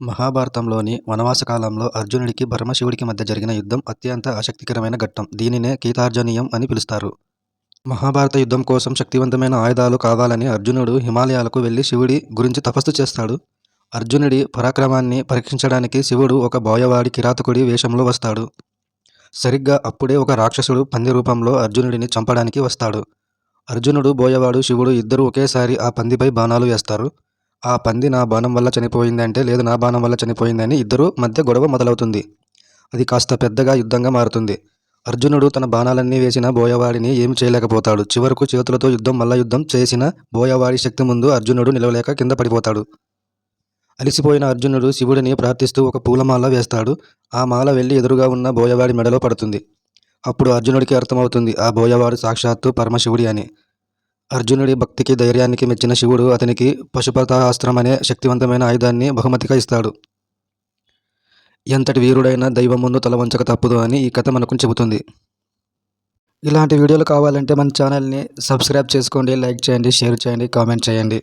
మహాభారతంలోని వనవాస కాలంలో అర్జునుడికి పరమశివుడికి మధ్య జరిగిన యుద్ధం అత్యంత ఆసక్తికరమైన ఘట్టం. దీనినే గీతార్జునీయం అని పిలుస్తారు. మహాభారత యుద్ధం కోసం శక్తివంతమైన ఆయుధాలు కావాలని అర్జునుడు హిమాలయాలకు వెళ్లి శివుడి గురించి తపస్సు చేస్తాడు. అర్జునుడి పరాక్రమాన్ని పరీక్షించడానికి శివుడు ఒక బోయవాడి కిరాతకుడి వేషంలో వస్తాడు. సరిగ్గా అప్పుడే ఒక రాక్షసుడు పంది రూపంలో అర్జునుడిని చంపడానికి వస్తాడు. అర్జునుడు, బోయవాడు, శివుడు ఇద్దరూ ఒకేసారి ఆ పందిపై బాణాలు వేస్తారు. ఆ పంది నా బాణం వల్ల చనిపోయింది అంటే, లేదు నా బాణం వల్ల చనిపోయిందని ఇద్దరు మధ్య గొడవ మొదలవుతుంది. అది కాస్త పెద్దగా యుద్ధంగా మారుతుంది. అర్జునుడు తన బాణాలన్నీ వేసిన బోయవాడిని ఏమి చేయలేకపోతాడు. చివరకు చేతులతో మల్ల యుద్ధం చేసిన బోయవాడి శక్తి ముందు అర్జునుడు నిలవలేక కింద పడిపోతాడు. అలిసిపోయిన అర్జునుడు శివుడిని ప్రార్థిస్తూ ఒక పూలమాల వేస్తాడు. ఆ మాల వెళ్లి ఎదురుగా ఉన్న బోయవాడి మెడలో పడుతుంది. అప్పుడు అర్జునుడికి అర్థమవుతుంది ఆ బోయవాడు సాక్షాత్తు పరమశివుడి అని. అర్జునుడి భక్తికి, ధైర్యానికి మెచ్చిన శివుడు అతనికి పశుపతాస్త్రం అనే శక్తివంతమైన ఆయుధాన్ని బహుమతిగా ఇస్తాడు. ఎంతటి వీరుడైనా దైవం ముందు తల వంచక తప్పదు అని ఈ కథ మనకు చెబుతుంది. ఇలాంటి వీడియోలు కావాలంటే మన ఛానల్ని సబ్స్క్రైబ్ చేసుకోండి, లైక్ చేయండి, షేర్ చేయండి, కామెంట్ చేయండి.